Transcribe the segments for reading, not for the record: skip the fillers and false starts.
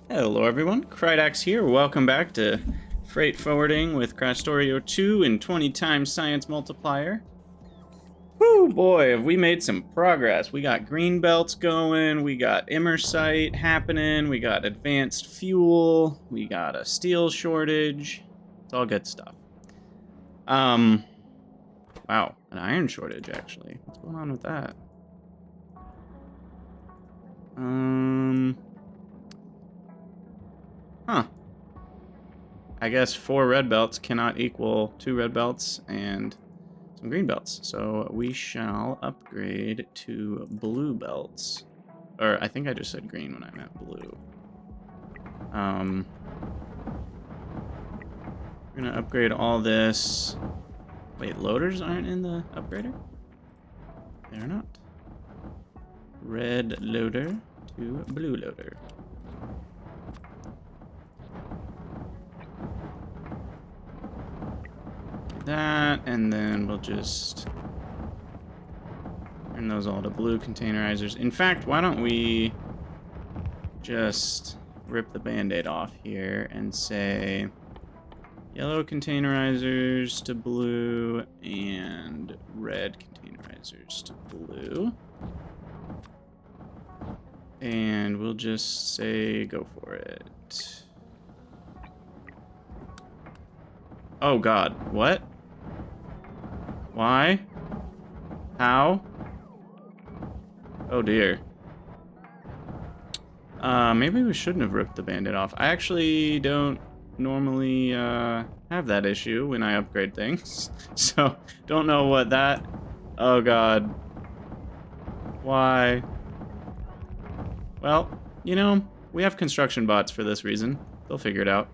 Hello everyone, Krydax here. Welcome back to Freight Forwarding with Factorio 2 and 20 times Science Multiplier. Whoo boy, have we made some progress. We got green belts going, we got immersite happening, we got advanced fuel, we got a steel shortage. It's all good stuff. Wow, an iron shortage actually. What's going on with that? Huh. I guess 4 red belts cannot equal 2 red belts and some green belts. So we shall upgrade to blue belts. Or I think I just said green when I meant blue. We're gonna upgrade all this. Wait, loaders aren't in the upgrader? They're not. Red loader to blue loader. That, and then we'll just turn those all to blue containerizers. In fact, why don't we just rip the band-aid off here and say yellow containerizers to blue and red containerizers to blue. And we'll just say go for it. Oh god, what? Why? How? Oh dear. Maybe we shouldn't have ripped the band-aid off. I actually don't normally have that issue when I upgrade things. So, don't know what that... Oh god. Why? Well, you know, we have construction bots for this reason. They'll figure it out.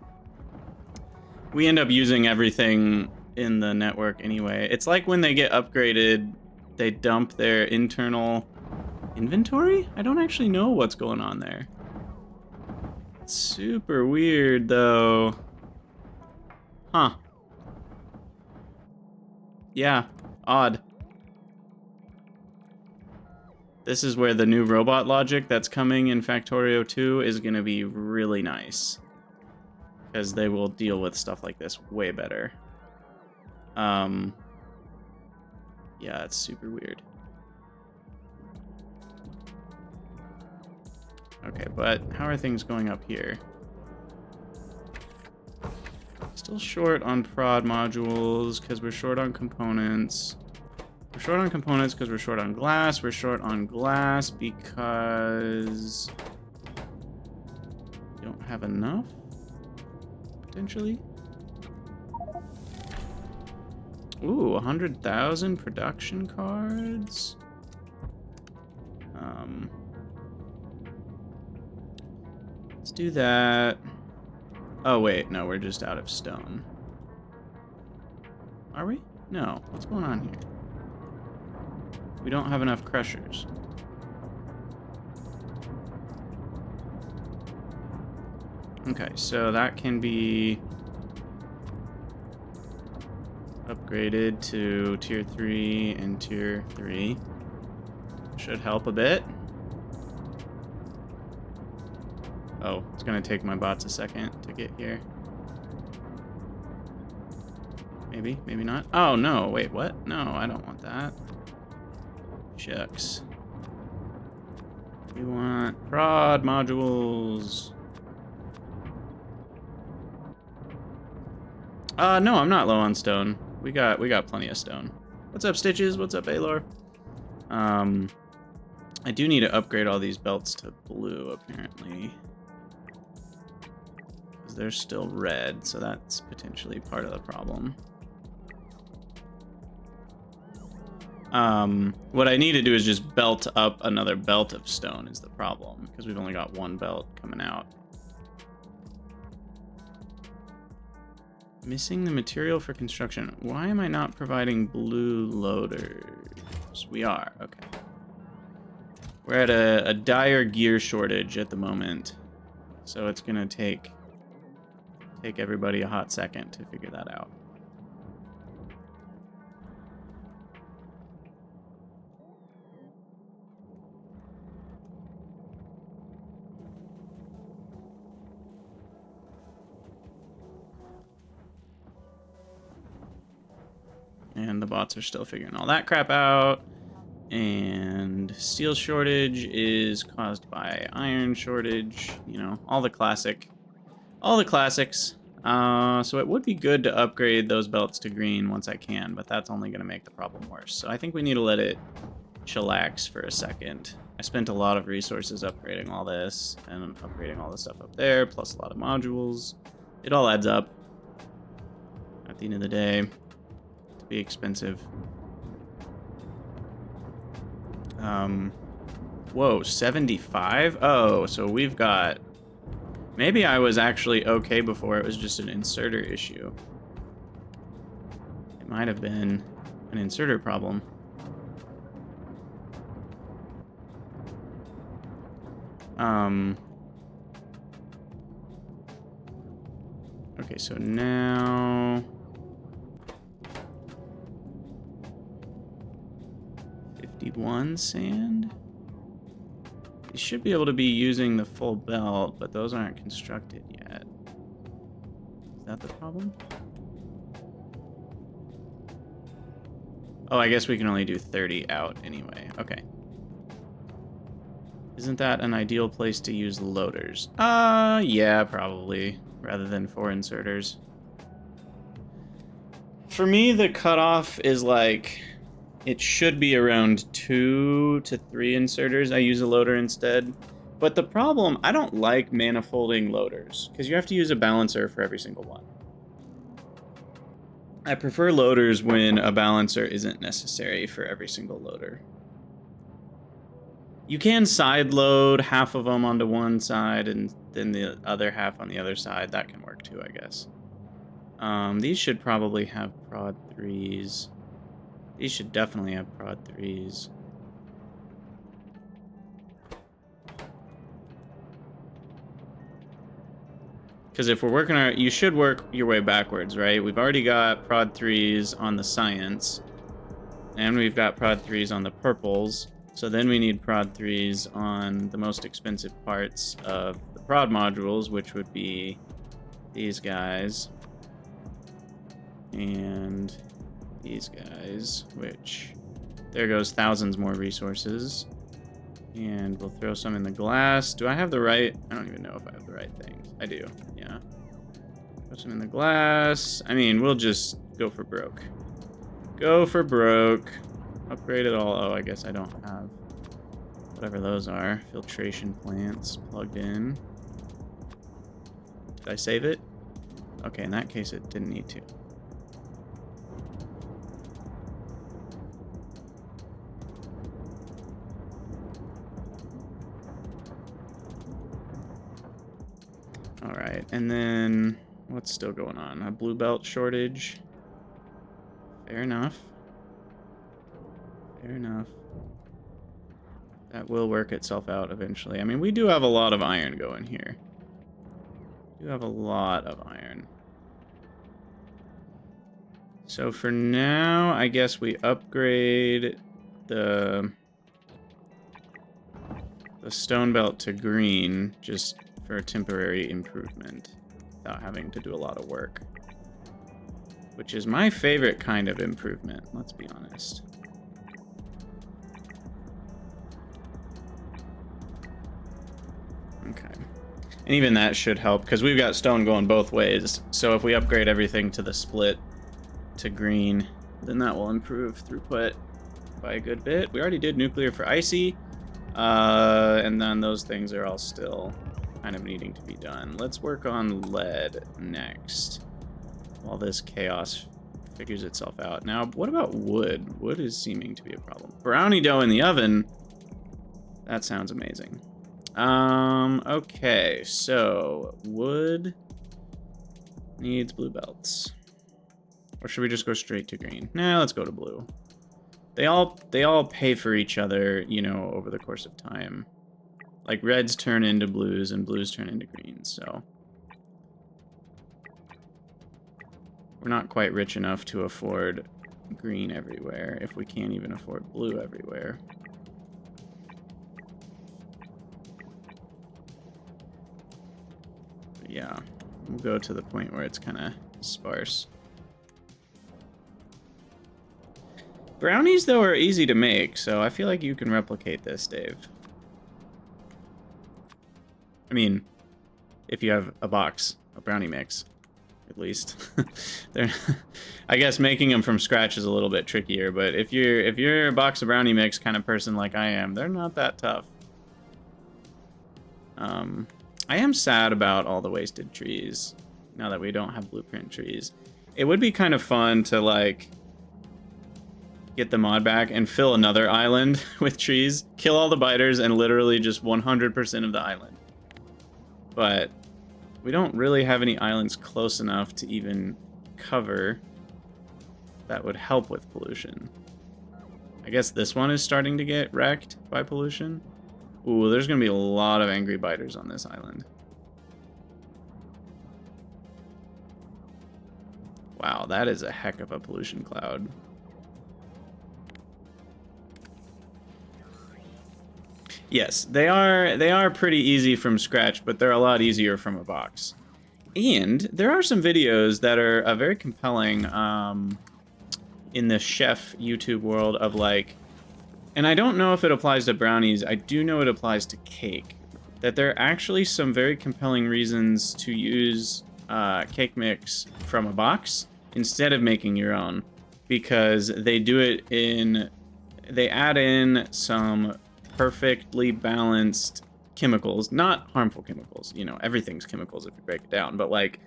We end up using everything in the network anyway. It's like when they get upgraded, they dump their internal inventory? I don't actually know what's going on there. It's super weird, though. Huh. Yeah, odd. This is where the new robot logic that's coming in Factorio 2 is going to be really nice. Because they will deal with stuff like this way better. Yeah, it's super weird. Okay, but how are things going up here? Still short on prod modules because we're short on components. We're short on components because we're short on glass. We're short on glass because we don't have enough, potentially. Ooh, 100,000 production cards. Let's do that. Oh, wait, no, we're just out of stone. Are we? No, what's going on here? We don't have enough crushers. Okay, so that can be upgraded to tier 3 and tier 3. Should help a bit. Oh, it's gonna take my bots a second to get here. Maybe, maybe not. Oh, no, wait, what? No, I don't want that. Shucks. We want prod modules. No, I'm not low on stone. We got plenty of stone. What's up, Stitches? What's up, Alor? I do need to upgrade all these belts to blue, apparently. Because they're still red, so that's potentially part of the problem. What I need to do is just belt up another belt of stone is the problem, because we've only got one belt coming out. Missing the material for construction. Why am I not providing blue loaders? We are, okay. We're at a dire gear shortage at the moment, so it's gonna take everybody a hot second to figure that out. And the bots are still figuring all that crap out. And steel shortage is caused by iron shortage. You know, all the classics. So it would be good to upgrade those belts to green once I can, but that's only going to make the problem worse. So I think we need to let it chillax for a second. I spent a lot of resources upgrading all this and upgrading all the stuff up there, plus a lot of modules. It all adds up at the end of the day to be expensive. Whoa, 75? Oh, so we've got... Maybe I was actually okay before, it was just an inserter issue. It might have been an inserter problem. Okay, so now... 51 sand? You should be able to be using the full belt, but those aren't constructed yet. Is that the problem? Oh, I guess we can only do 30 out anyway. Okay. Isn't that an ideal place to use loaders? Yeah, probably. Rather than 4 inserters. For me, the cutoff is like... It should be around 2 to 3 inserters. I use a loader instead. But the problem, I don't like manifolding loaders, because you have to use a balancer for every single one. I prefer loaders when a balancer isn't necessary for every single loader. You can side load half of them onto one side and then the other half on the other side. That can work too, I guess. These should probably have prod 3s. These should definitely have prod 3s. Because if we're working our... You should work your way backwards, right? We've already got prod 3s on the science. And we've got prod 3s on the purples. So then we need prod 3s on the most expensive parts of the prod modules, which would be these guys. And... these guys, which there goes thousands more resources. And we'll throw some in the glass. Do I have the right? I don't even know if I have the right things. I do, yeah. Put some in the glass. I mean, we'll just go for broke. Go for broke. Upgrade it all. Oh, I guess I don't have whatever those are. Filtration plants plugged in. Did I save it? Okay, in that case, it didn't need to. Alright, and then what's still going on? A blue belt shortage. Fair enough. Fair enough. That will work itself out eventually. I mean, we do have a lot of iron going here. We do have a lot of iron. So for now, I guess we upgrade the stone belt to green, just for a temporary improvement without having to do a lot of work. Which is my favorite kind of improvement, let's be honest. Okay. And even that should help, because we've got stone going both ways. So if we upgrade everything to the split to green, then that will improve throughput by a good bit. We already did nuclear for icy, and then those things are all still kind of needing to be done. Let's work on lead next, while this chaos figures itself out. Now, what about wood? Wood is seeming to be a problem. Brownie dough in the oven. That sounds amazing. Okay, so wood needs blue belts. Or should we just go straight to green? Nah, let's go to blue. They all pay for each other, you know, over the course of time. Like, reds turn into blues, and blues turn into greens, so... We're not quite rich enough to afford green everywhere, if we can't even afford blue everywhere. But yeah, we'll go to the point where it's kind of sparse. Brownies, though, are easy to make, so I feel like you can replicate this, Dave. I mean, if you have a box of brownie mix, at least. I guess making them from scratch is a little bit trickier, but if you're a box of brownie mix kind of person like I am, they're not that tough. I am sad about all the wasted trees, now that we don't have blueprint trees. It would be kind of fun to, like, get the mod back and fill another island with trees, kill all the biters, and literally just 100% of the island. But we don't really have any islands close enough to even cover that would help with pollution. I guess this one is starting to get wrecked by pollution. Ooh, there's gonna be a lot of angry biters on this island. Wow, that is a heck of a pollution cloud. Yes, they are pretty easy from scratch, but they're a lot easier from a box. And there are some videos that are very compelling in the chef YouTube world of, like, and I don't know if it applies to brownies, I do know it applies to cake, that there are actually some very compelling reasons to use cake mix from a box instead of making your own, because they do it in, they add in some perfectly balanced chemicals, not harmful chemicals, you know, everything's chemicals if you break it down, but like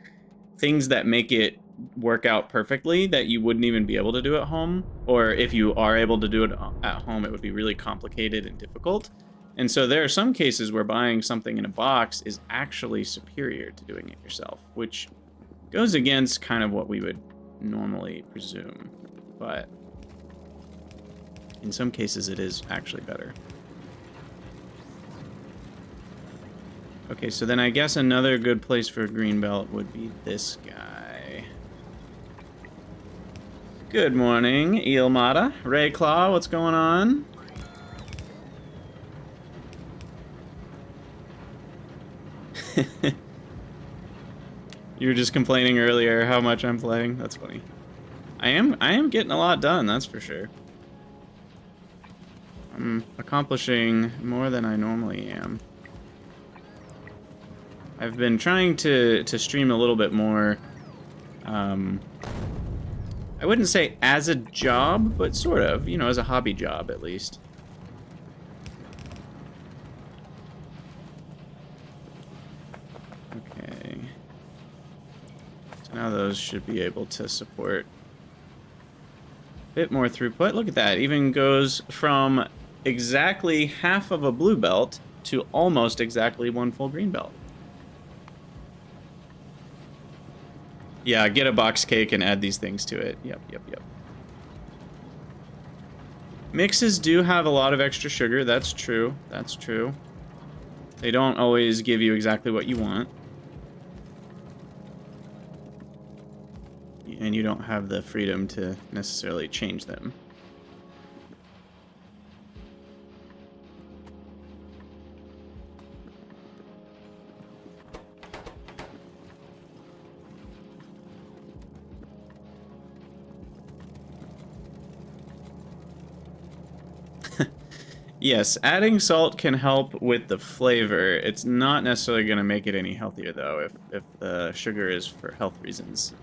things that make it work out perfectly that you wouldn't even be able to do at home, or if you are able to do it at home, it would be really complicated and difficult. And so there are some cases where buying something in a box is actually superior to doing it yourself, which goes against kind of what we would normally presume, but in some cases it is actually better. Okay, so then I guess another good place for a green belt would be this guy. Good morning, Eelmata. Rayclaw, what's going on? You were just complaining earlier how much I'm playing. That's funny. I am getting a lot done, that's for sure. I'm accomplishing more than I normally am. I've been trying to stream a little bit more. I wouldn't say as a job, but sort of, you know, as a hobby job at least. Okay. So now those should be able to support a bit more throughput. Look at that. It even goes from exactly half of a blue belt to almost exactly one full green belt. Yeah, get a box cake and add these things to it. Yep. Mixes do have a lot of extra sugar. That's true. That's true. They don't always give you exactly what you want. And you don't have the freedom to necessarily change them. Yes, adding salt can help with the flavor. It's not necessarily going to make it any healthier, though, if the sugar is for health reasons.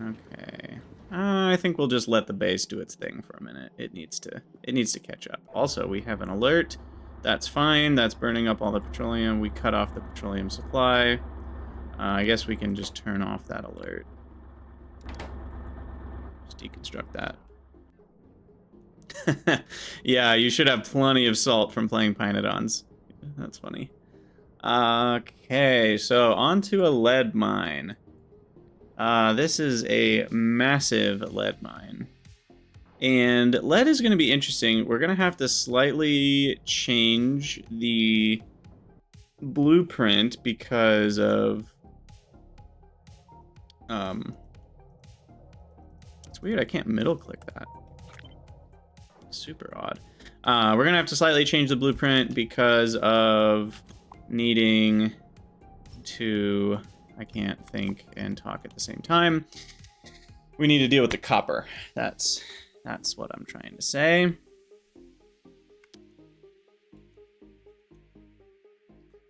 Okay. I think we'll just let the base do its thing for a minute. It needs to catch up. Also, we have an alert. That's fine. That's burning up all the petroleum. We cut off the petroleum supply. I guess we can just turn off that alert. Just deconstruct that. Yeah, you should have plenty of salt from playing Pinedons. That's funny. Okay, so onto a lead mine. This is a massive lead mine. And lead is going to be interesting. We're going to have to slightly change the blueprint because of... It's weird, I can't middle click that. Super odd. We're gonna have to slightly change the blueprint because of needing to... I can't think and talk at the same time. We need to deal with the copper. That's That's what I'm trying to say.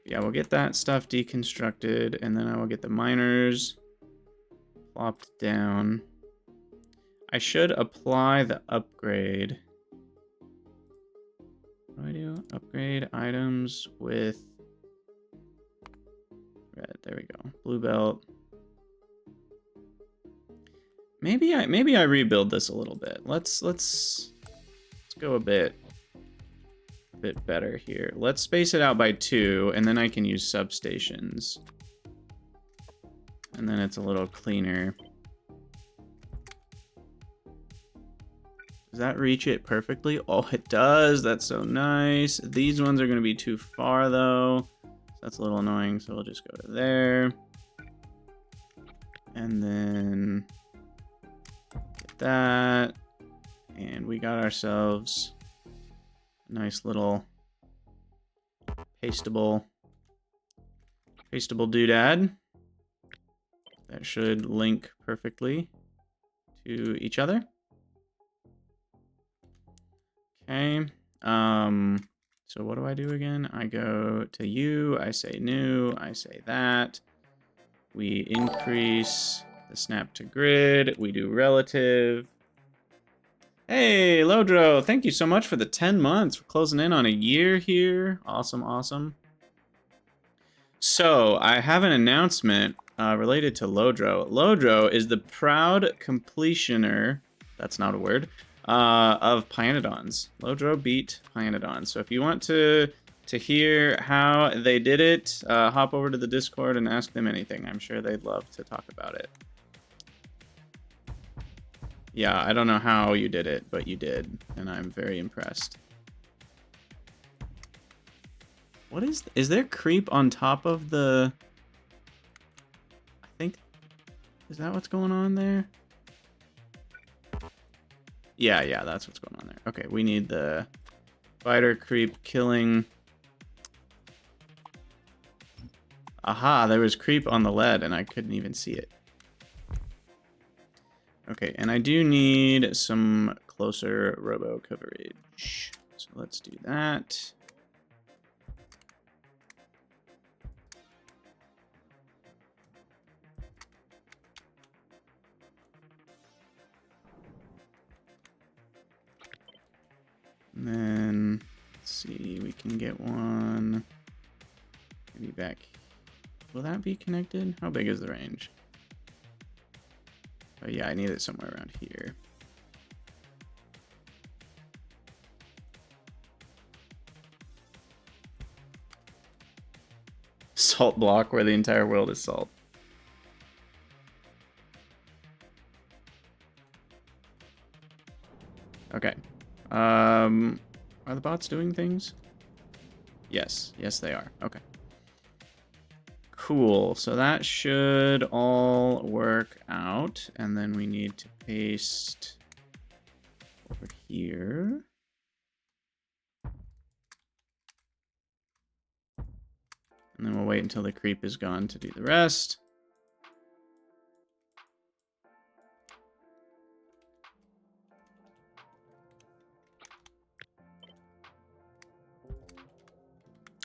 Yeah, we'll get that stuff deconstructed, and then I will get the miners plopped down. I should apply the upgrade. What do I do? Upgrade items with red. There we go. Blue belt. Maybe I rebuild this a little bit. Let's go a bit better here. Let's space it out by 2, and then I can use substations. And then it's a little cleaner. Does that reach it perfectly? Oh, it does. That's so nice. These ones are going to be too far, though. That's a little annoying, so we'll just go to there. And then get that. And we got ourselves a nice little pastable doodad. That should link perfectly to each other. Okay. So what do I do again? I go to you, I say new, I say that. We increase the snap to grid, we do relative. Hey, Lodro, thank you so much for the 10 months. We're closing in on a year here. Awesome, awesome. So, I have an announcement related to Lodro. Lodro is the proud completioner, that's not a word, of Pyanodons. Lodro beat Pyanodons. So if you want to hear how they did it, hop over to the Discord and ask them anything. I'm sure they'd love to talk about it. Yeah, I don't know how you did it, but you did, and I'm very impressed. What is there creep on top of the... I think... Is that what's going on there? Yeah, that's what's going on there. Okay, we need the spider creep killing... Aha, there was creep on the lead, and I couldn't even see it. Okay, and I do need some closer robo coverage. So let's do that. And then, let's see, we can get one maybe back. Will that be connected? How big is the range? Oh yeah, I need it somewhere around here. Salt block where the entire world is salt. Okay. Are the bots doing things? Yes, they are. Okay. Cool, so that should all work out, and then we need to paste over here. And then we'll wait until the creep is gone to do the rest.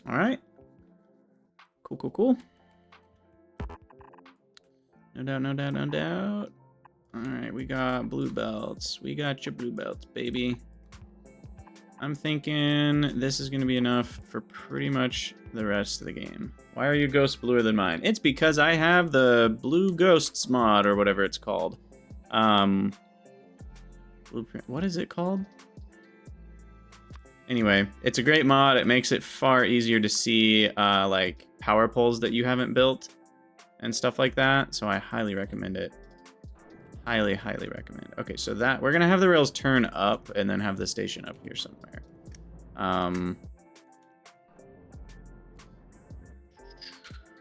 All right. Cool. No doubt. All right, we got blue belts. We got your blue belts, baby. I'm thinking this is going to be enough for pretty much the rest of the game. Why are your ghosts bluer than mine? It's because I have the Blue Ghosts mod, or whatever it's called. Blueprint. What is it called? Anyway, it's a great mod. It makes it far easier to see like power poles that you haven't built and stuff like that. So I highly recommend it. Highly recommend. Okay, so that we're gonna have the rails turn up and then have the station up here somewhere.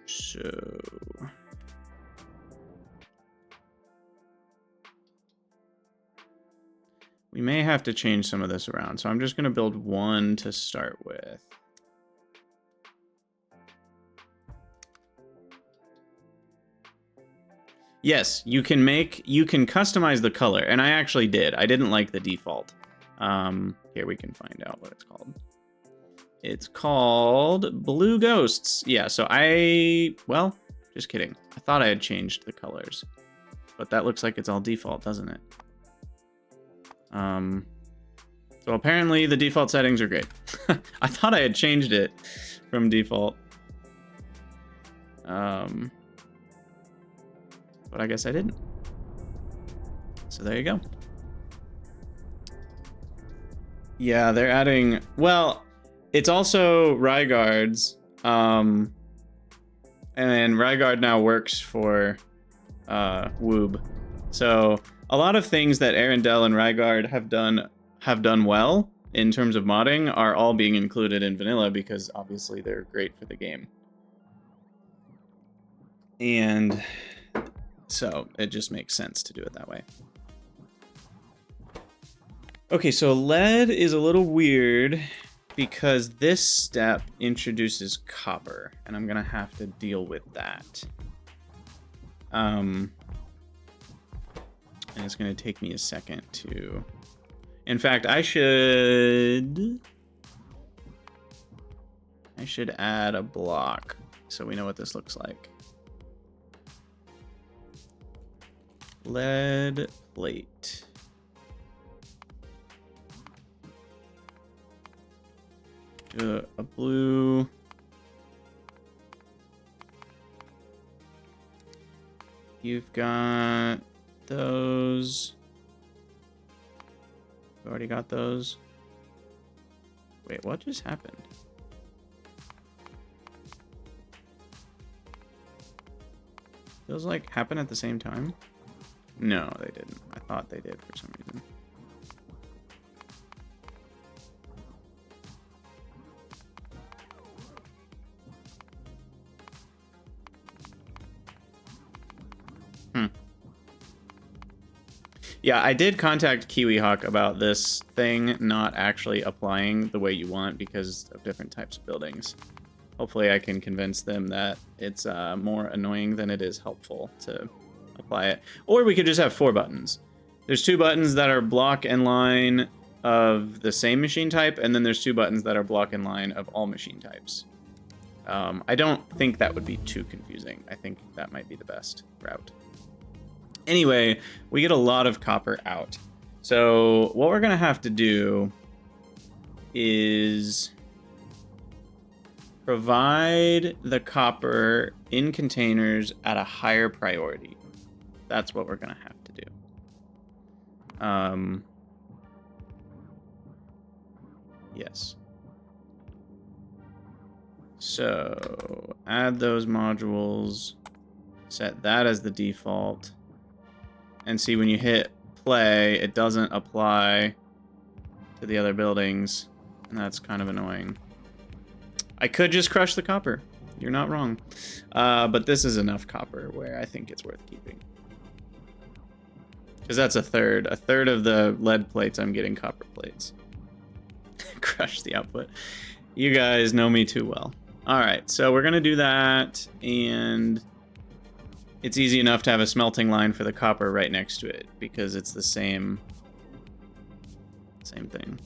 So we may have to change some of this around. So I'm just gonna build one to start with. Yes, you can customize the color, and I actually did. I didn't like the default. Here we can find out what it's called. It's called Blue Ghosts. Yeah, so well, just kidding. I thought I had changed the colors, but that looks like it's all default, doesn't it? So apparently the default settings are great. I thought I had changed it from default. But I guess I didn't. So there you go. Yeah, they're adding... Well, it's also Ryguard's. And Ryguard now works for Woob. So a lot of things that Arendelle and Ryguard have done well in terms of modding are all being included in vanilla because obviously they're great for the game. And so it just makes sense to do it that way. Okay, so lead is a little weird because this step introduces copper, and I'm gonna have to deal with that. And it's gonna take me a second to... In fact, I should add a block so we know what this looks like. Lead plate. Do a blue. You've got those. You already got those. Wait, what just happened? Those like happen at the same time? No, they didn't. I thought they did for some reason. Yeah, I did contact KiwiHawk about this thing not actually applying the way you want because of different types of buildings. Hopefully I can convince them that it's more annoying than it is helpful to apply it. Or we could just have 4 buttons. There's 2 buttons that are block and line of the same machine type, and then there's 2 buttons that are block and line of all machine types. I don't think that would be too confusing. I think that might be the best route. Anyway, we get a lot of copper out. So what we're gonna have to do is provide the copper in containers at a higher priority. That's what we're gonna have to do. Yes. So add those modules, set that as the default. And see, when you hit play, it doesn't apply to the other buildings, and that's kind of annoying. I could just crush the copper. You're not wrong. But this is enough copper where I think it's worth keeping. Because that's a third. A third of the lead plates, I'm getting copper plates. Crush the output. You guys know me too well. All right, so we're going to do that, and... It's easy enough to have a smelting line for the copper right next to it because it's the same thing.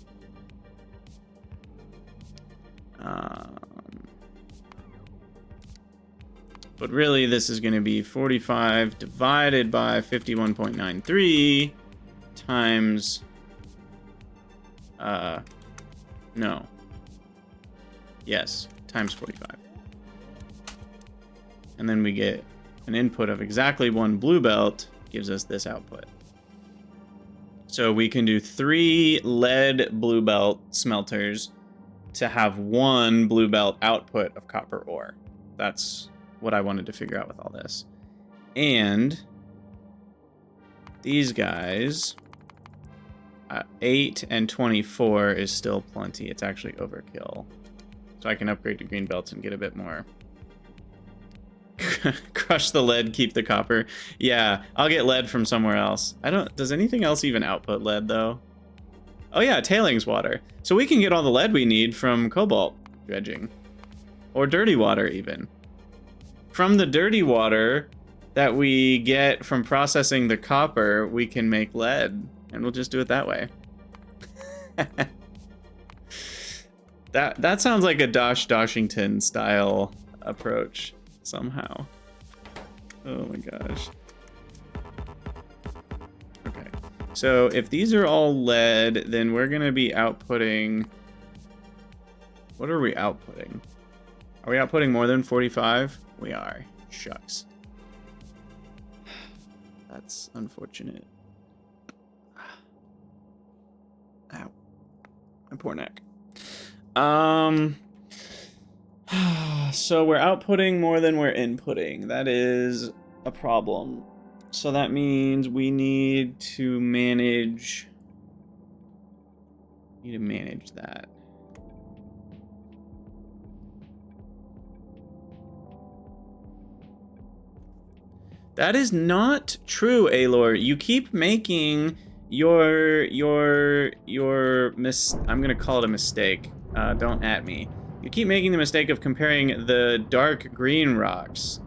But really, this is going to be 45 divided by 51.93 times... no. Yes, times 45. And then we get... an input of exactly 1 blue belt gives us this output. So we can do 3 lead blue belt smelters to have 1 blue belt output of copper ore. That's what I wanted to figure out with all this. And these guys, 8 and 24 is still plenty. It's actually overkill. So I can upgrade to green belts and get a bit more. Crush the lead, keep the copper. Yeah, I'll get lead from somewhere else. Does anything else even output lead though? Oh yeah, tailings water. So we can get all the lead we need from cobalt dredging. Or dirty water even. From the dirty water that we get from processing the copper, we can make lead, and we'll just do it that way. That sounds like a Doshington style approach somehow. Oh my gosh. Okay. So if these are all lead, then we're gonna be outputting. What are we outputting? Are we outputting more than 45? We are. Shucks. That's unfortunate. Ow. My poor neck. So we're outputting more than we're inputting. That is a problem. So that means we need to manage that. That is not true, Aelor. You keep making I'm gonna call it a mistake. Don't at me. You keep making the mistake of comparing the dark green rocks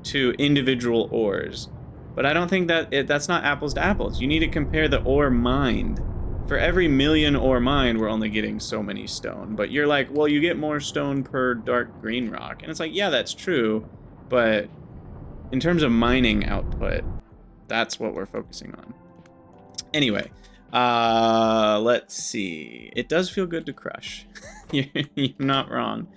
to individual ores. But I don't think that's not apples to apples. You need to compare the ore mined. For every million ore mined, we're only getting so many stone. But you're like, well, you get more stone per dark green rock. And it's like, yeah, that's true. But in terms of mining output, that's what we're focusing on. Anyway, let's see. It does feel good to crush. You're not wrong.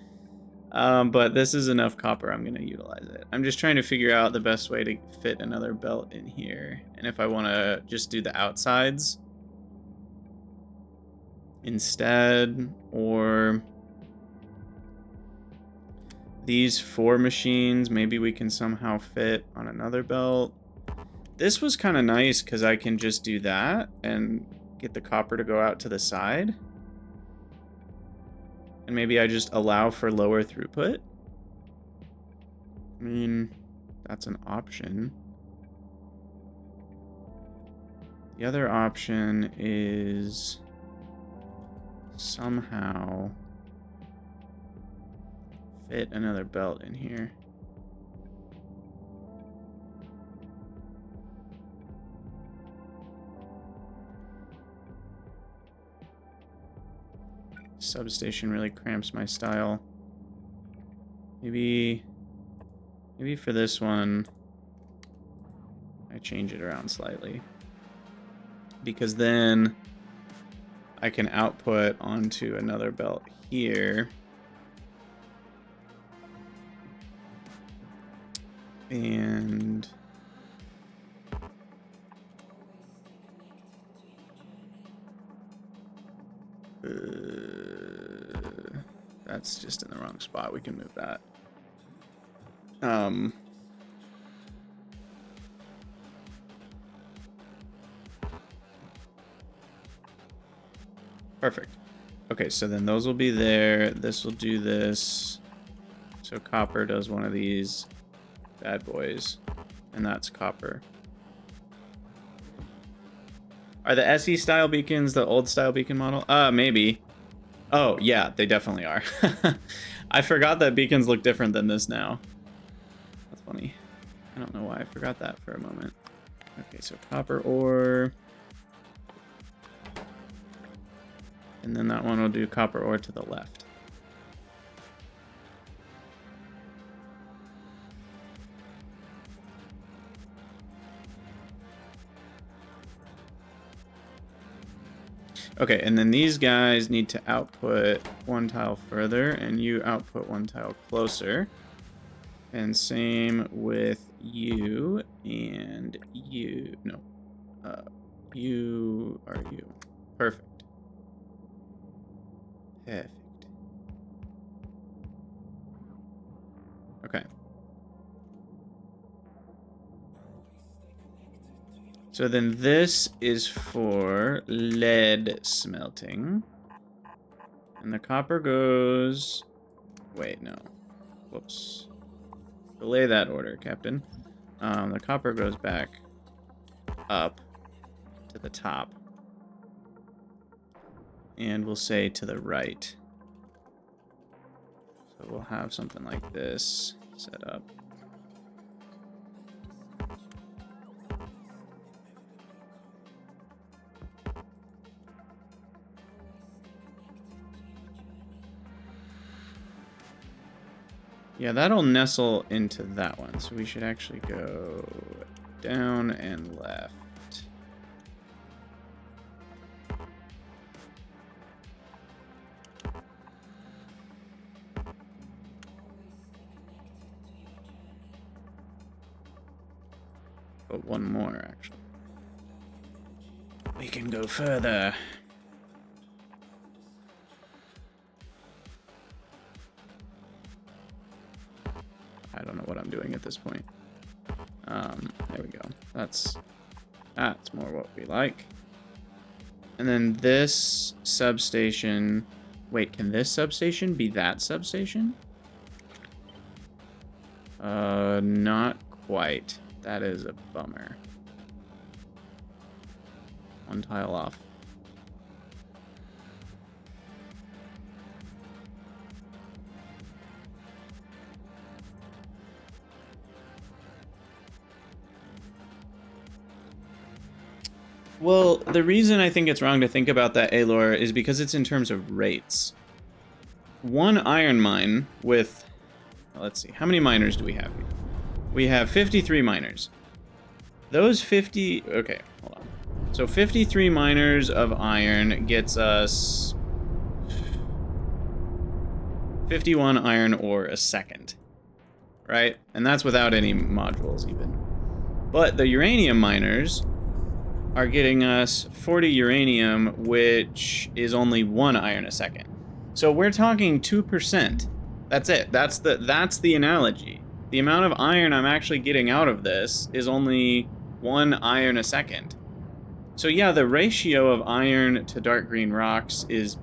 But this is enough copper. I'm going to utilize it. I'm just trying to figure out the best way to fit another belt in here. And if I want to just do the outsides instead, or these 4 machines, maybe we can somehow fit on another belt. This was kind of nice because I can just do that and get the copper to go out to the side. And maybe I just allow for lower throughput. I mean, that's an option. The other option is somehow fit another belt in here. Substation really cramps my style. Maybe for this one, I change it around slightly. Because then I can output onto another belt here. And that's just in the wrong spot. We can move that. Perfect. Okay, so then those will be there. This will do this. So copper does one of these bad boys, and that's copper. Are the SE style beacons the old style beacon model? Maybe. Oh, yeah, they definitely are. I forgot that beacons look different than this now. That's funny. I don't know why I forgot that for a moment. Okay, so copper ore. And then that one will do copper ore to the left. Okay, and then these guys need to output 1 tile further, and you output 1 tile closer. And same with you and you. No. You are you. Perfect. Perfect. Okay. So then this is for lead smelting. And the copper goes... Wait, no. Whoops. Delay that order, Captain. The copper goes back up to the top. And we'll say to the right. So we'll have something like this set up. Yeah, that'll nestle into that one. So we should actually go down and left. But one more, actually. We can go further. I don't know what I'm doing at this point. There we go. That's more what we like. And then this substation... Wait, can this substation be that substation? Not quite. That is a bummer. One tile off. Well, the reason I think it's wrong to think about that, Alor, is because it's in terms of rates. One iron mine with... Let's see, how many miners do we have here? We have 53 miners. Those 50... Okay, hold on. So 53 miners of iron gets us 51 iron ore a second, right? And that's without any modules even. But the uranium miners are getting us 40 uranium, which is only 1 iron a second. So we're talking 2%. That's it. That's the analogy. The amount of iron I'm actually getting out of this is only 1 iron a second. So yeah, the ratio of iron to dark green rocks is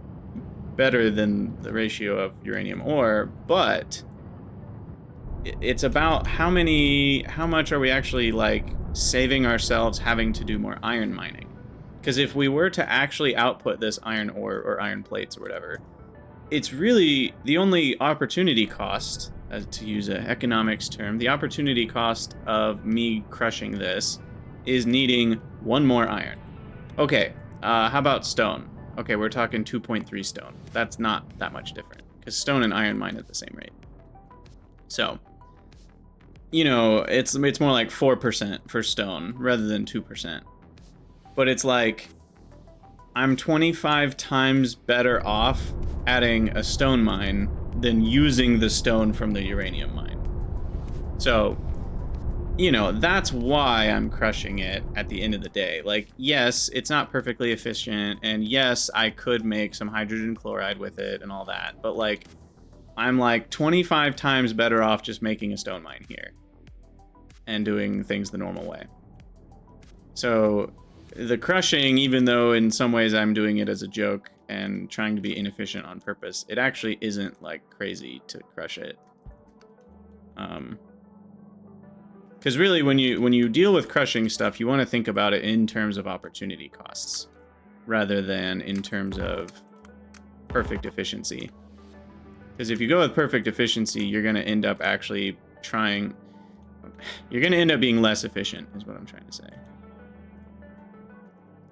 better than the ratio of uranium ore, but it's about how much are we actually like saving ourselves having to do more iron mining. Because if we were to actually output this iron ore or iron plates or whatever, it's really the only opportunity cost, to use an economics term, the opportunity cost of me crushing this is needing 1 more iron. Okay, how about stone? Okay, we're talking 2.3 stone. That's not that much different, because stone and iron mine at the same rate. So, you know, it's more like 4% for stone rather than 2%. But it's like, I'm 25 times better off adding a stone mine than using the stone from the uranium mine. So, you know, that's why I'm crushing it at the end of the day. Like, yes, it's not perfectly efficient, and yes, I could make some hydrogen chloride with it and all that, but like, I'm like 25 times better off just making a stone mine here and doing things the normal way. So the crushing, even though in some ways I'm doing it as a joke and trying to be inefficient on purpose, it actually isn't like crazy to crush it. Because really, when you deal with crushing stuff, you want to think about it in terms of opportunity costs rather than in terms of perfect efficiency. Because if you go with perfect efficiency, you're going to end up actually you're going to end up being less efficient, is what I'm trying to say.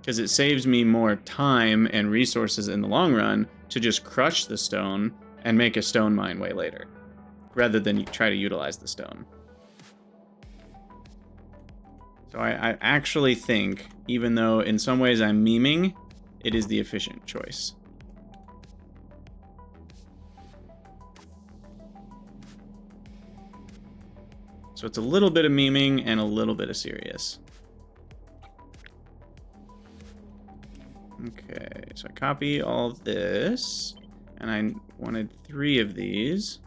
Because it saves me more time and resources in the long run to just crush the stone and make a stone mine way later, rather than try to utilize the stone. So I actually think, even though in some ways I'm memeing, it is the efficient choice. So it's a little bit of memeing and a little bit of serious. Okay, so I copy all of this, and I wanted 3 of these.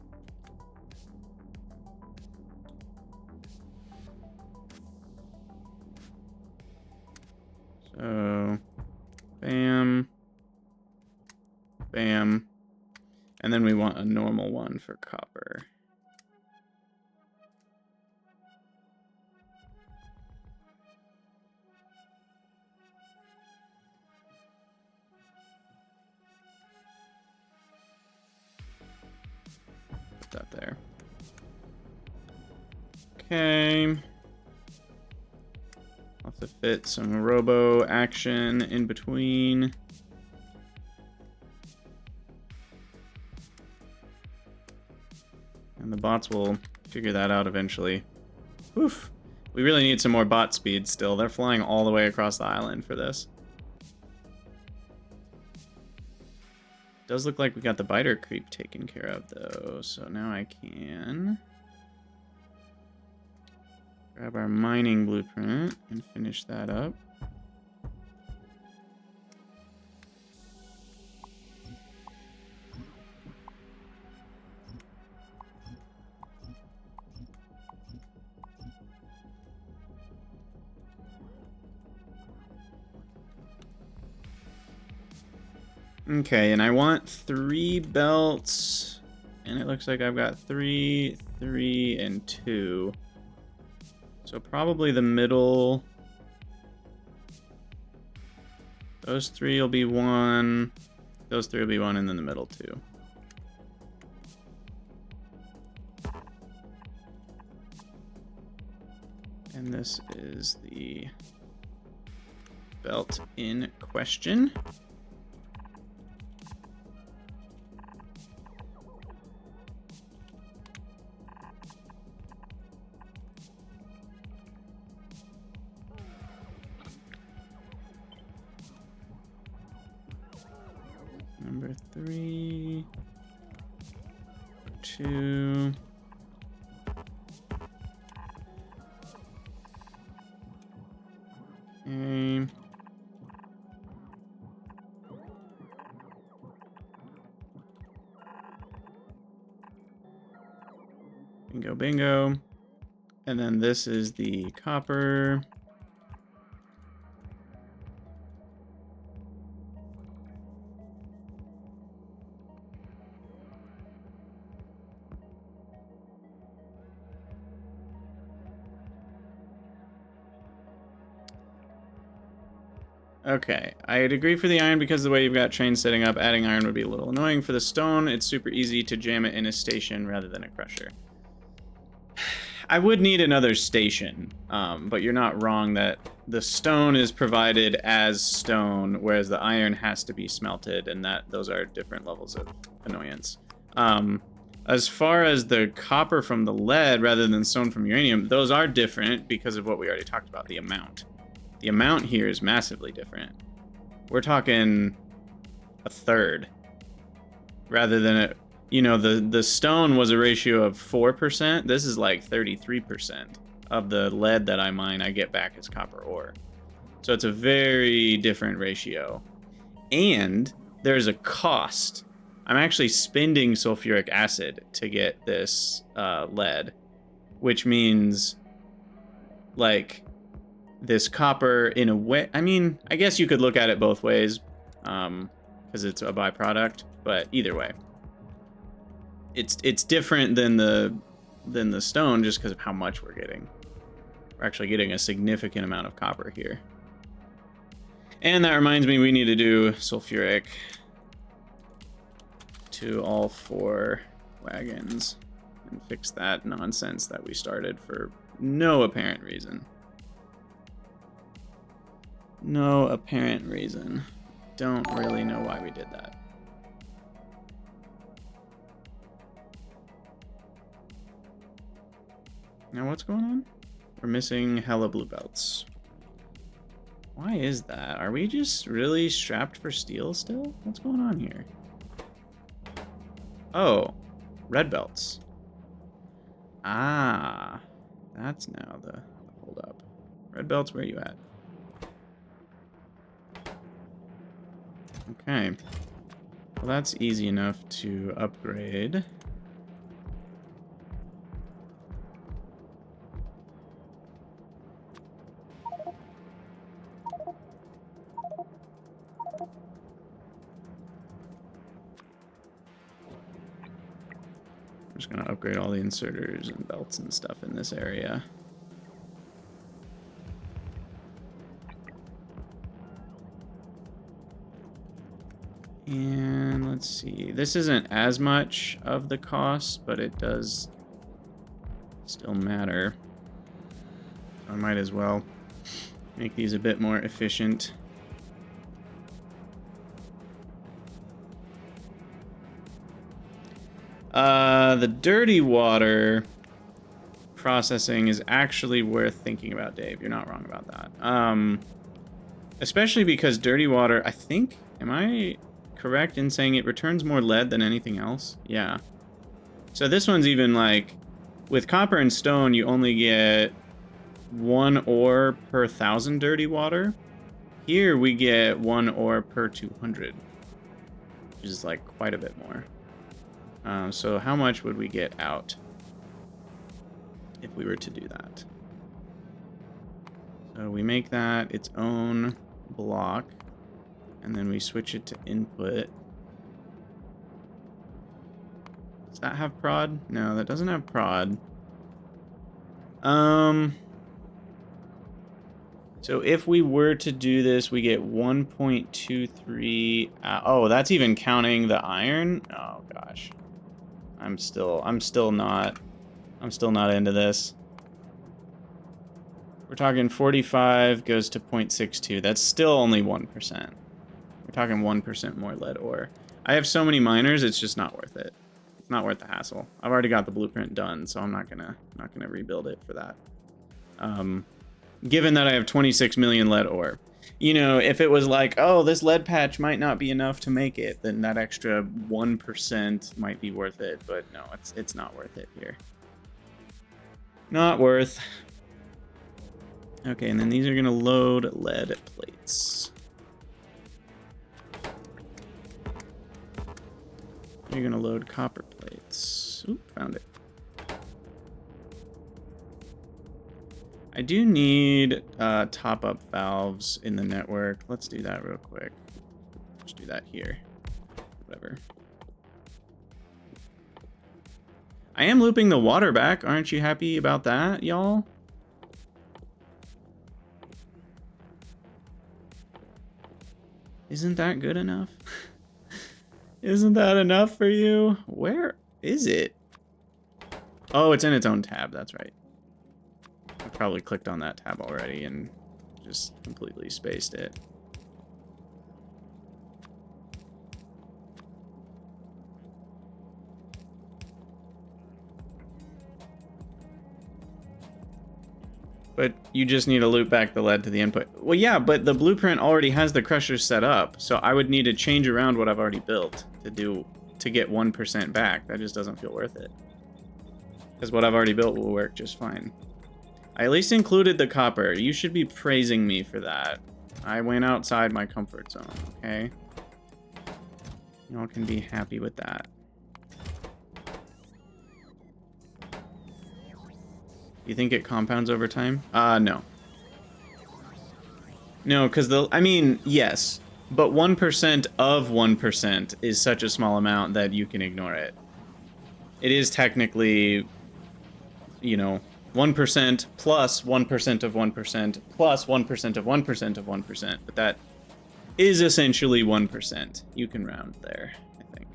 So, bam, bam, and then we want a normal one for copper. Put that there. Okay. I'll have to fit some robo action in between. And the bots will figure that out eventually. Oof. We really need some more bot speed still. They're flying all the way across the island for this. Does look like we got the biter creep taken care of, though. So now I can grab our mining blueprint and finish that up. Okay, and I want 3 belts, and it looks like I've got 3, 3, and 2. So probably the middle. Those 3 will be 1. Those 3 will be 1, and then the middle 2. And this is the belt in question. Number 3, 2. Okay. Bingo, bingo. And then this is the copper. Okay, I'd agree for the iron because the way you've got trains setting up, adding iron would be a little annoying. For the stone, it's super easy to jam it in a station rather than a crusher. I would need another station, but you're not wrong that the stone is provided as stone, whereas the iron has to be smelted, and that those are different levels of annoyance. As far as the copper from the lead rather than stone from uranium, those are different because of what we already talked about, the amount. The amount here is massively different. We're talking a third. Rather than, the stone was a ratio of 4%. This is like 33% of the lead that I mine, I get back as copper ore. So it's a very different ratio. And there's a cost. I'm actually spending sulfuric acid to get this lead, which means, like, this copper in a way, I mean, I guess you could look at it both ways, because it's a byproduct, but either way, it's different than the stone just because of how much we're getting. We're actually getting a significant amount of copper here. And that reminds me, we need to do sulfuric to all 4 wagons and fix that nonsense that we started for no apparent reason. No apparent reason. Don't really know why we did that. Now what's going on? We're missing hella blue belts. Why is that? Are we just really strapped for steel still? What's going on here? Oh, red belts. Ah, that's now the hold up. Red belts, where are you at? Okay, well that's easy enough to upgrade. I'm just gonna upgrade all the inserters and belts and stuff in this area. And let's see, this isn't as much of the cost, but it does still matter. So I might as well make these a bit more efficient. The dirty water processing is actually worth thinking about, Dave. You're not wrong about that. Especially because dirty water, I think, am I correct in saying it returns more lead than anything else? Yeah. So this one's even like, with copper and stone, you only get 1 ore per 1,000 dirty water. Here we get 1 ore per 200, which is like quite a bit more. So how much would we get out if we were to do that? So we make that its own block, and then we switch it to input. Does that have prod? No, that doesn't have prod. So if we were to do this, we get 1.23. Oh, that's even counting the iron. Oh gosh, I'm still not into this. We're talking 45 goes to 0.62. That's still only 1%. We're talking 1% more lead ore. I have so many miners, it's just not worth it. It's not worth the hassle. I've already got the blueprint done, so I'm not gonna rebuild it for that. Given that I have 26 million lead ore. You know, if it was like, oh, this lead patch might not be enough to make it, then that extra 1% might be worth it. But no, it's not worth it here. Not worth. Okay, and then these are gonna load lead plates. You're gonna load copper plates. Oop, found it. I do need top-up valves in the network. Let's do that real quick. Let's do that here. Whatever. I am looping the water back. Aren't you happy about that, y'all? Isn't that good enough? Isn't that enough for you? Where is it? Oh, it's in its own tab. That's right. I probably clicked on that tab already and just completely spaced it. But you just need to loop back the lead to the input. Well, yeah, but the blueprint already has the crusher set up, so I would need to change around what I've already built to get 1% back. That just doesn't feel worth it. Because what I've already built will work just fine. I at least included the copper. You should be praising me for that. I went outside my comfort zone, okay? Y'all can be happy with that. You think it compounds over time? No. No, because I mean, yes. But 1% of 1% is such a small amount that you can ignore it. It is technically, you know, 1% plus 1% of 1% plus 1% of 1% of 1%. But that is essentially 1%. You can round there, I think.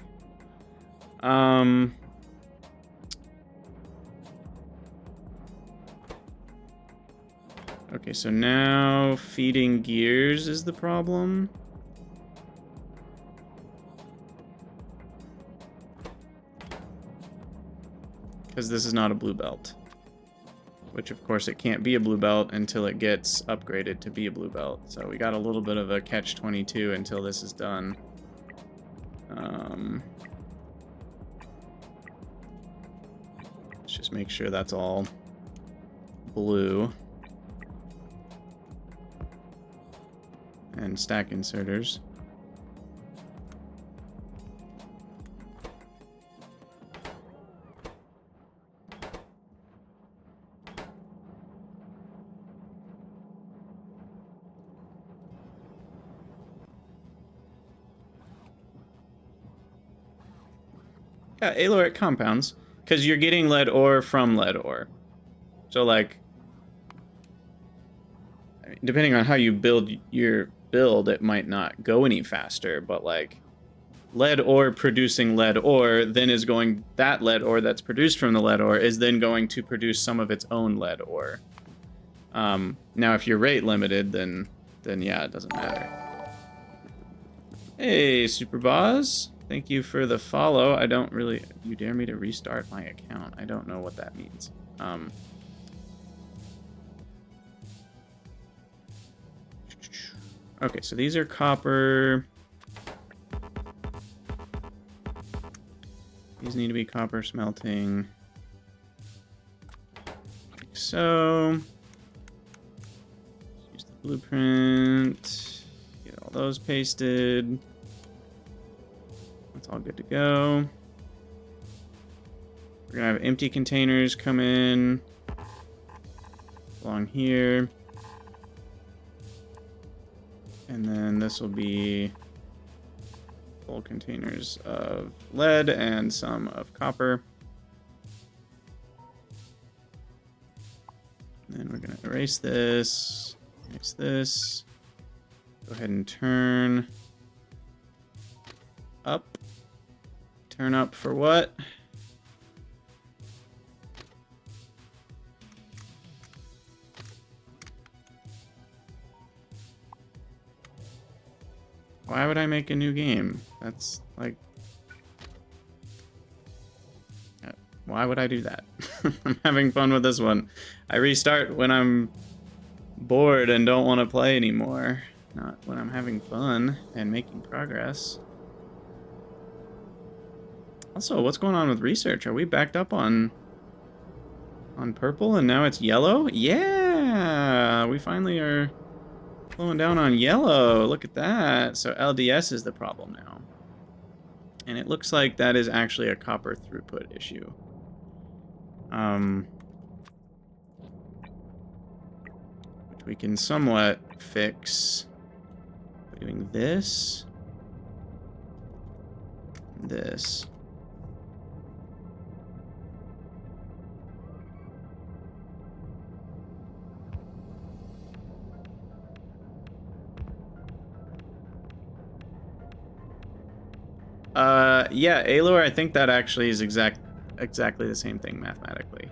Okay, so now feeding gears is the problem. Because this is not a blue belt. Which, of course, it can't be a blue belt until it gets upgraded to be a blue belt. So we got a little bit of a catch-22 until this is done. Let's just make sure that's all blue. And stack inserters. Yeah, aloric compounds, because you're getting lead ore from lead ore. So, like, depending on how you build your build, it might not go any faster, but like lead ore producing lead ore then is going, that lead ore that's produced from the lead ore is then going to produce some of its own lead ore. Now if you're rate limited, then yeah, it doesn't matter. Hey, Super Boss, Thank you for the follow. I don't really... You dare me to restart my account. I don't know what that means. Okay, so these are copper. These need to be copper smelting. Like so. Use the blueprint. Get all those pasted. That's all good to go. We're gonna have empty containers come in along here. And then this will be full containers of lead and some of copper. And then we're gonna erase this, erase this. Go ahead and turn up. Turn up for what? Why would I make a new game? That's like... Why would I do that? I'm having fun with this one. I restart when I'm bored and don't want to play anymore. Not when I'm having fun and making progress. Also, what's going on with research? Are we backed up on purple and now it's yellow? Yeah! We finally are... slowing down on yellow. Look at that. So LDS is the problem now. And it looks like that is actually a copper throughput issue. Which we can somewhat fix by doing this. And this. Yeah, Alor, I think that actually is exactly the same thing mathematically.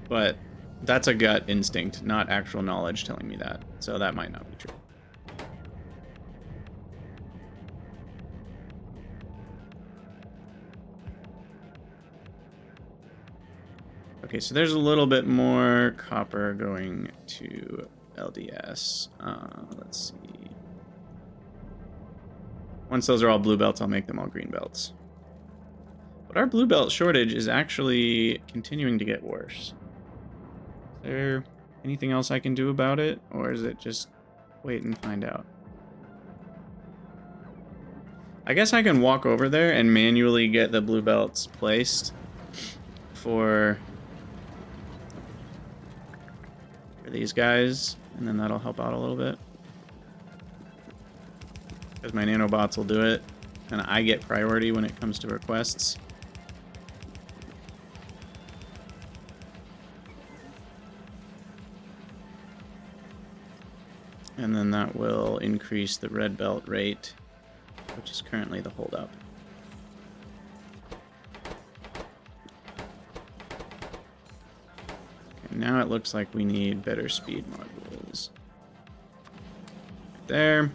But that's a gut instinct, not actual knowledge telling me that. So that might not be true. Okay, so there's a little bit more copper going to LDS. Let's see. Once those are all blue belts, I'll make them all green belts. But our blue belt shortage is actually continuing to get worse. Is there anything else I can do about it? Or is it just wait and find out? I guess I can walk over there and manually get the blue belts placed for these guys. And then that'll help out a little bit. Because my nanobots will do it, and I get priority when it comes to requests. And then that will increase the red belt rate, which is currently the holdup. Okay, now it looks like we need better speed modules. Right there.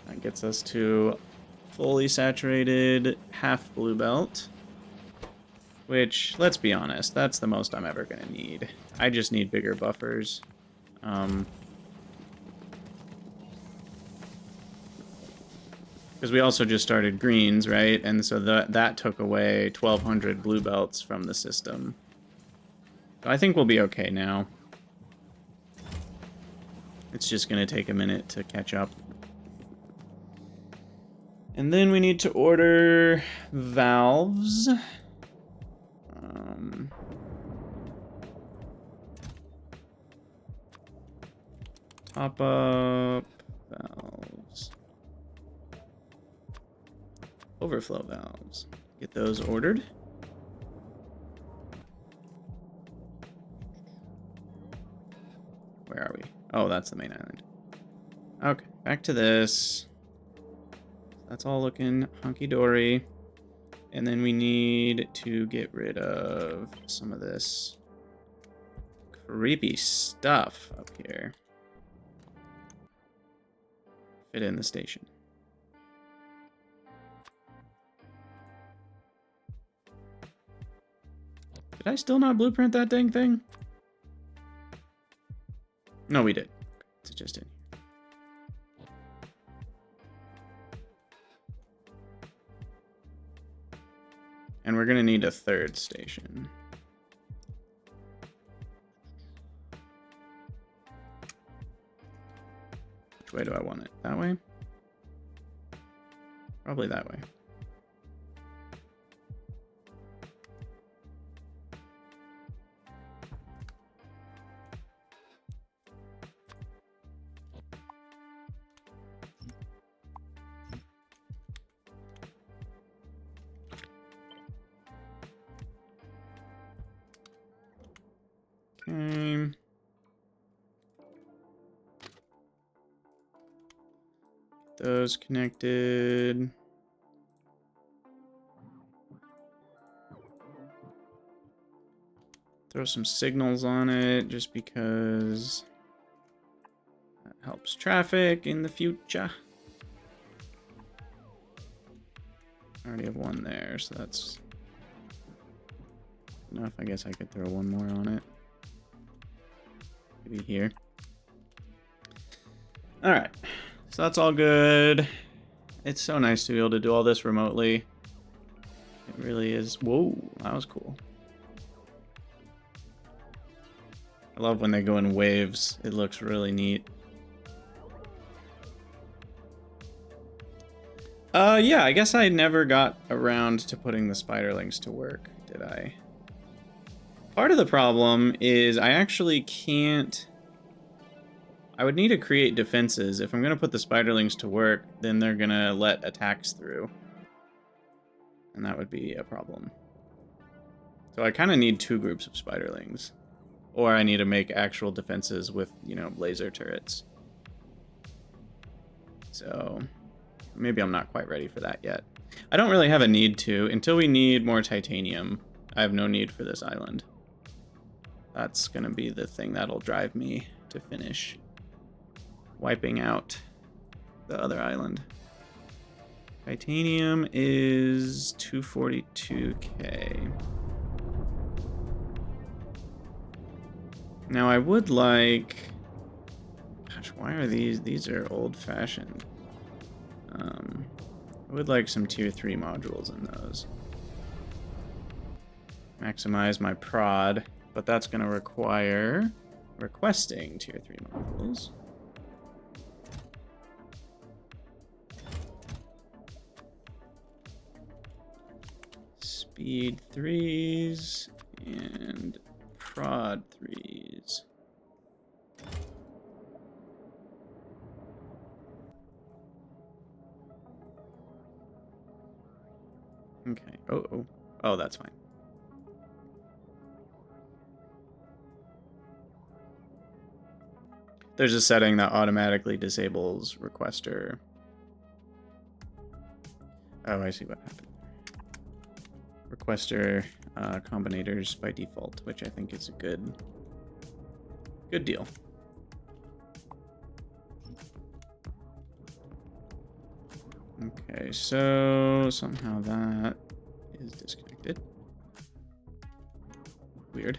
That gets us to fully saturated half blue belt, which, let's be honest, that's the most I'm ever going to need. I just need bigger buffers. Because we also just started greens, right? And so that took away 1,200 blue belts from the system. So I think we'll be okay now. It's just going to take a minute to catch up. And then we need to order valves. Top up valves. Overflow valves. Get those ordered. Where are we? Oh, that's the main island. Okay, back to this. That's all looking hunky-dory. And then we need to get rid of some of this creepy stuff up here. fit in the station. Did I still not blueprint that dang thing? No, we did. It's just in here. And we're gonna need a third station. Which way do I want it? That way? Probably that way. Okay. Those connected. Throw some signals on it just because that helps traffic in the future. I already have one there, so that's enough. I guess I could throw one more on it. Maybe here. All right, so that's all good. It's so nice to be able to do all this remotely. It really is. Whoa, that was cool. I love when they go in waves. It looks really neat. Yeah, I guess I never got around to putting the spiderlings to work, did I? Part of the problem is I actually can't... I would need to create defenses. If I'm going to put the spiderlings to work, then they're going to let attacks through. And that would be a problem. So I kind of need two groups of spiderlings. Or I need to make actual defenses with, you know, laser turrets. So maybe I'm not quite ready for that yet. I don't really have a need to. Until we need more titanium, I have no need for this island. That's going to be the thing that'll drive me to finish wiping out the other island. Titanium is 242k. Now I would like... Gosh, why are these? These are old-fashioned. I would like some tier 3 modules in those. Maximize my prod, but that's going to require requesting tier 3 modules. Speed 3s and prod 3s. Okay. Oh, that's fine. There's a setting that automatically disables requester. Oh, I see what happened. Requester combinators by default, which I think is a good deal. Okay, so somehow that is disconnected. Weird.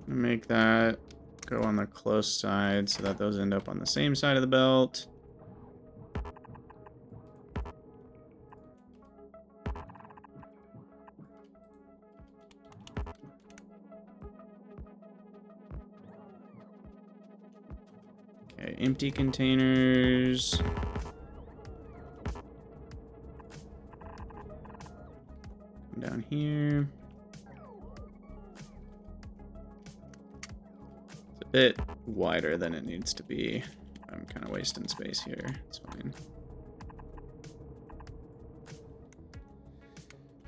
Make that go on the close side so that those end up on the same side of the belt. Okay, empty containers. Come down here. Bit wider than it needs to be. I'm kind of wasting space here. It's fine.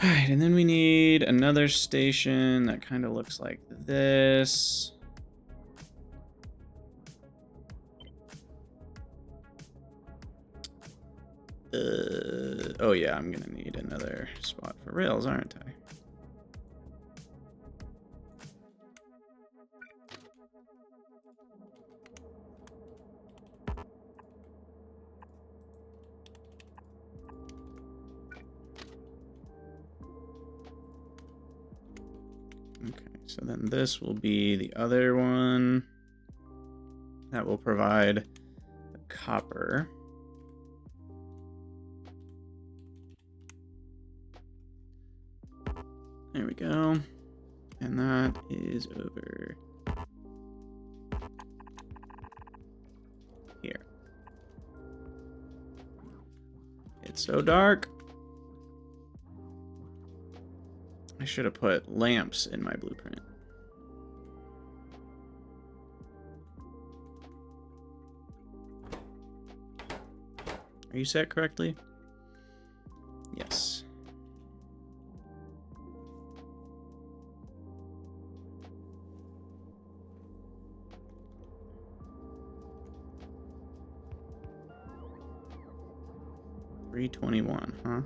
Alright, and then we need another station that kind of looks like this. Oh yeah, I'm gonna need another spot for rails, aren't I? Okay, so then this will be the other one that will provide the copper. There we go. And that is over here. It's so dark. I should have put lamps in my blueprint. Are you set correctly? Yes. $321, huh?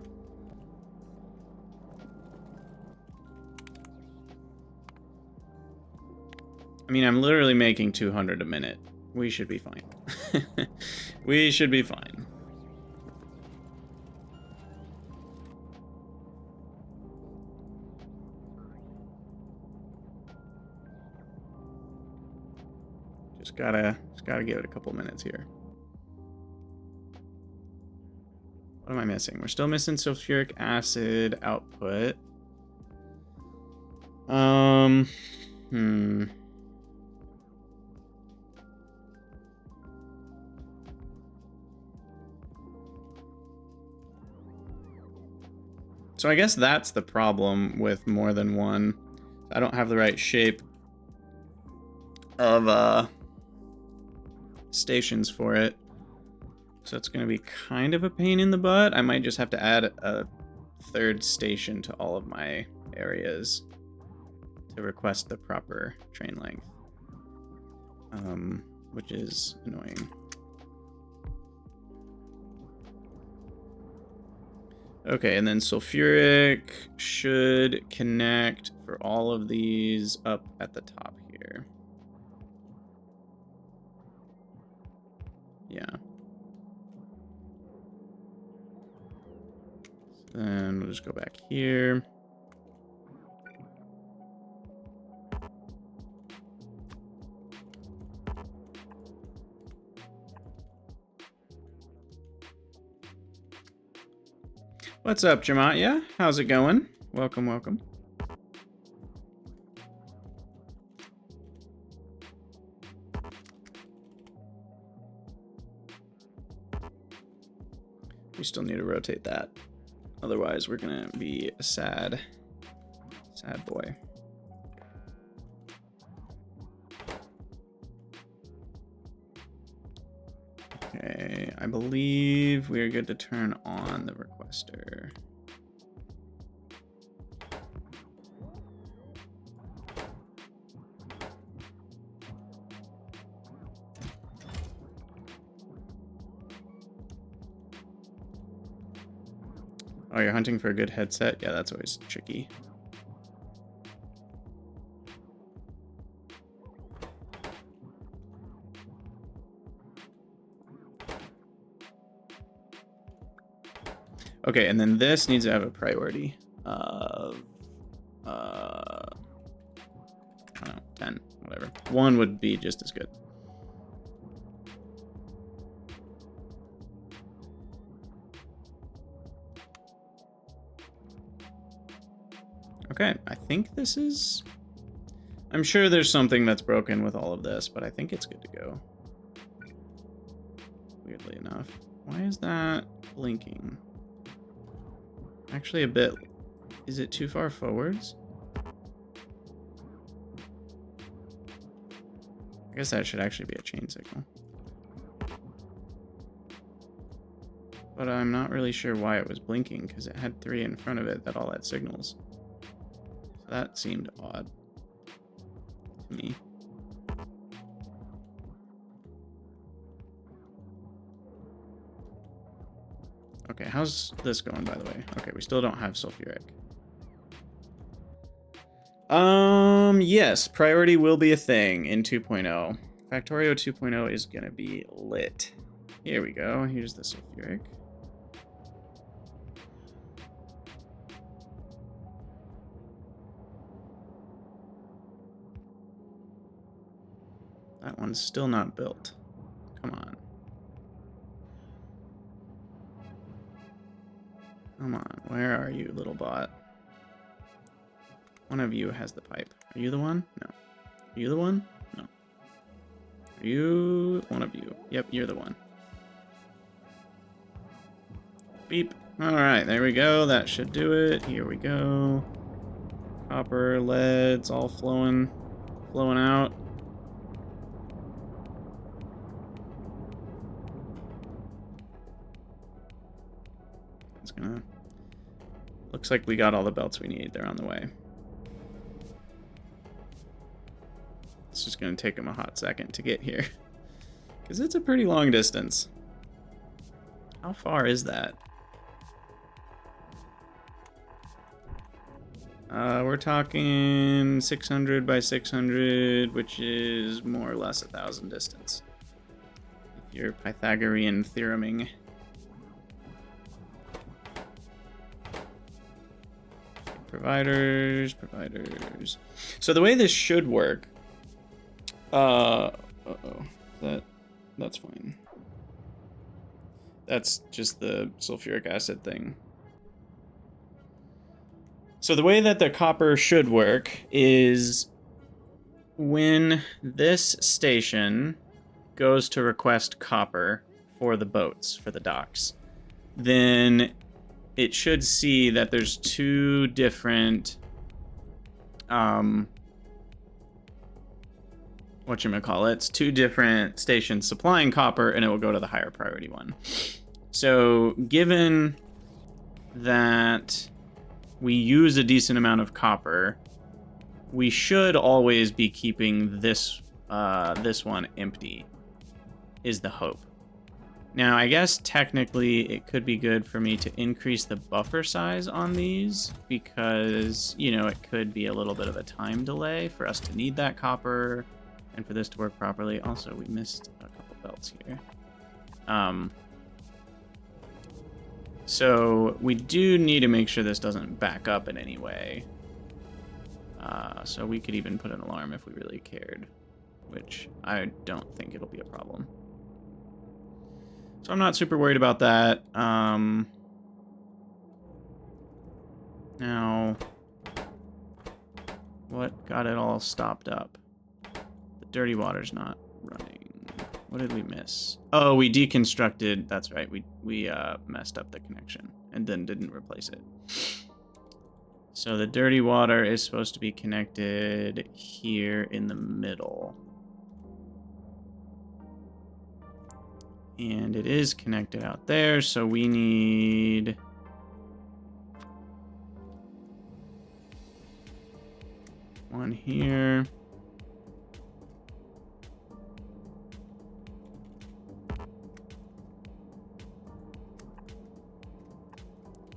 I mean, I'm literally making 200 a minute. We should be fine. We should be fine. Just gotta give it a couple minutes here. What am I missing? We're still missing sulfuric acid output. So I guess that's the problem with more than one. I don't have the right shape of stations for it. So it's going to be kind of a pain in the butt. I might just have to add a third station to all of my areas to request the proper train length, which is annoying. Okay, and then sulfuric should connect for all of these up at the top here. Yeah. Then we'll just go back here. What's up, Jamatya? How's it going? Welcome, welcome. We still need to rotate that. Otherwise, we're gonna be a sad boy. Okay, I believe we are good to turn on the requester. Oh, you're hunting for a good headset? Yeah, that's always tricky. Okay, and then this needs to have a priority of, I don't know, 10, whatever. 1 would be just as good. Okay, I think this is... I'm sure there's something that's broken with all of this, but I think it's good to go. Weirdly enough. Why is that blinking? Actually a bit... Is it too far forwards? I guess that should actually be a chain signal. But I'm not really sure why it was blinking, because it had 3 in front of it that all had signals. So that seemed odd to me. Okay, how's this going, by the way? Okay, we still don't have sulfuric. Yes, priority will be a thing in 2.0. Factorio 2.0 is gonna be lit. Here we go. Here's the sulfuric. That one's still not built. Come on. Come on. Where are you, little bot? One of you has the pipe. Are you the one? No. Are you the one? No. Are you one of you? Yep, you're the one. Beep. Alright, there we go. That should do it. Here we go. Copper, lead's all flowing out. It's gonna... Looks like we got all the belts we need. They're on the way. It's just gonna take them a hot second to get here. Because it's a pretty long distance. How far is that? We're talking 600 by 600, which is more or less 1,000 distance. If you're Pythagorean theoreming. Providers. So the way this should work... That's fine. That's just the sulfuric acid thing. So the way that the copper should work is when this station goes to request copper for the boats, for the docks, then it should see that there's two different whatchamacallits, two different stations supplying copper, and it will go to the higher priority one. So given that we use a decent amount of copper, we should always be keeping this one empty, is the hope. Now, I guess technically it could be good for me to increase the buffer size on these because, you know, it could be a little bit of a time delay for us to need that copper and for this to work properly. Also, we missed a couple belts here. So we do need to make sure this doesn't back up in any way. So we could even put an alarm if we really cared, which I don't think it'll be a problem. So I'm not super worried about that. Now, what got it all stopped up? The dirty water's not running. What did we miss? Oh, we deconstructed. That's right. We messed up the connection and then didn't replace it. So the dirty water is supposed to be connected here in the middle. And it is connected out there, so we need... one here.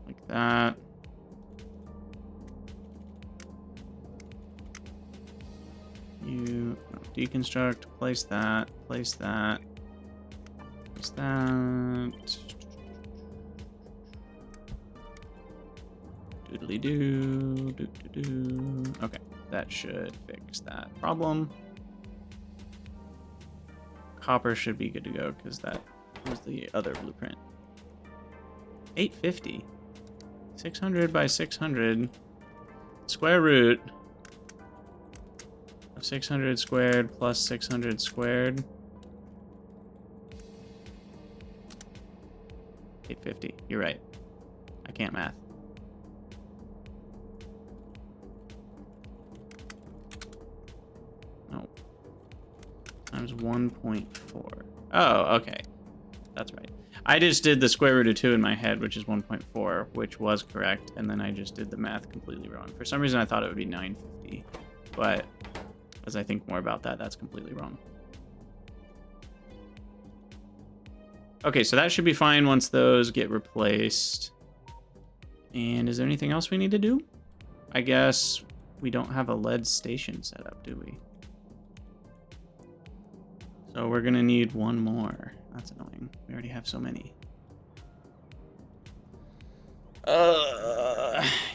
Like that. You deconstruct, place that, place that. Place that. Doodly doo, doo doo doo. Okay, that should fix that problem. Copper should be good to go because that was the other blueprint. 850. 600 by 600. Square root of 600 squared plus 600 squared. 850. You're right. I can't math. No. Times 1.4. Oh, okay. That's right. I just did the square root of 2 in my head, which is 1.4, which was correct, and then I just did the math completely wrong. For some reason, I thought it would be 950, but as I think more about that, that's completely wrong. Okay, so that should be fine once those get replaced. And is there anything else we need to do? I guess we don't have a lead station set up, do we? So we're gonna need one more. That's annoying. We already have so many.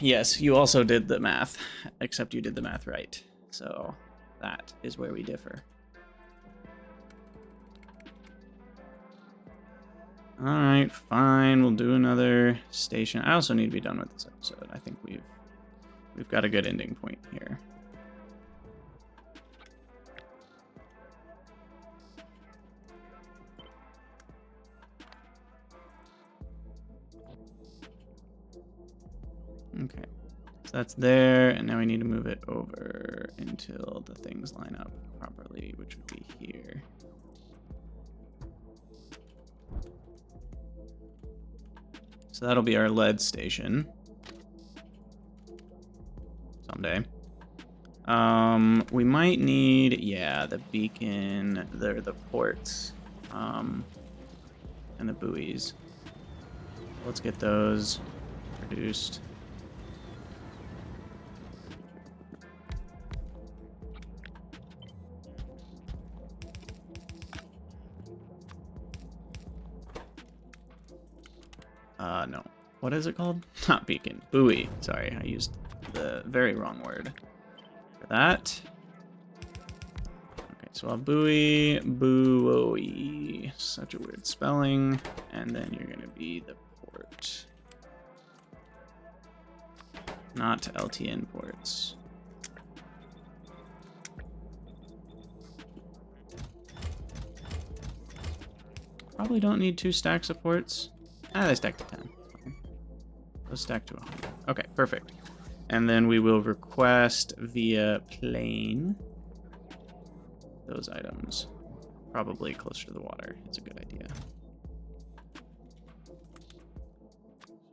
Yes, you also did the math, except you did the math right. So that is where we differ. All right, fine. We'll do another station. I also need to be done with this episode. I think we've got a good ending point here. Okay, so that's there, and now we need to move it over until the things line up properly, which would be here. So that'll be our lead station someday. We might need, yeah, the beacon, the ports, and the buoys. Let's get those produced. No. What is it called? Not beacon. Buoy. Sorry, I used the very wrong word for that. Okay, so I'll buoy, buoy. Such a weird spelling. And then you're gonna be the port. Not LTN ports. Probably don't need 2 stacks of ports. They stack to 10. Those stack to 100. Okay, perfect. And then we will request via plane those items. Probably closer to the water. It's a good idea.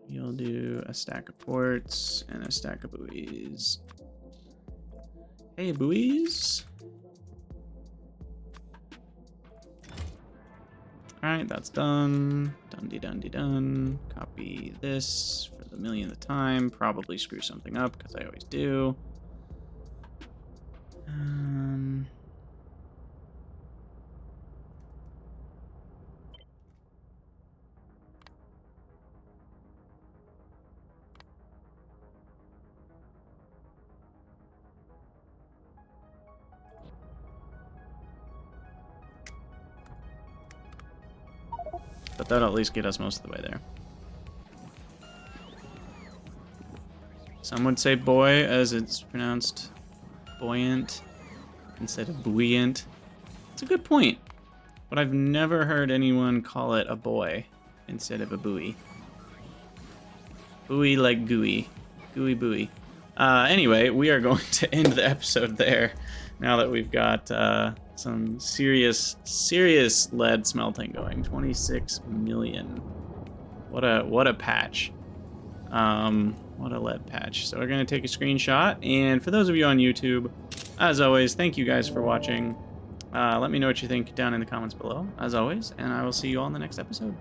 You'll do a stack of ports and a stack of buoys. Hey, buoys. Alright, that's done. Done. Copy this for the millionth time. Probably screw something up, because I always do. But that'll at least get us most of the way there. Some would say boy, as it's pronounced buoyant instead of buoyant. It's a good point. But I've never heard anyone call it a boy instead of a buoy. Buoy like gooey. Gooey buoy. Anyway, we are going to end the episode there. Now that we've got some serious lead smelting going. 26 million. What a patch. What a lead patch. So we're going to take a screenshot. And for those of you on YouTube, as always, thank you guys for watching. Let me know what you think down in the comments below, as always. And I will see you all in the next episode.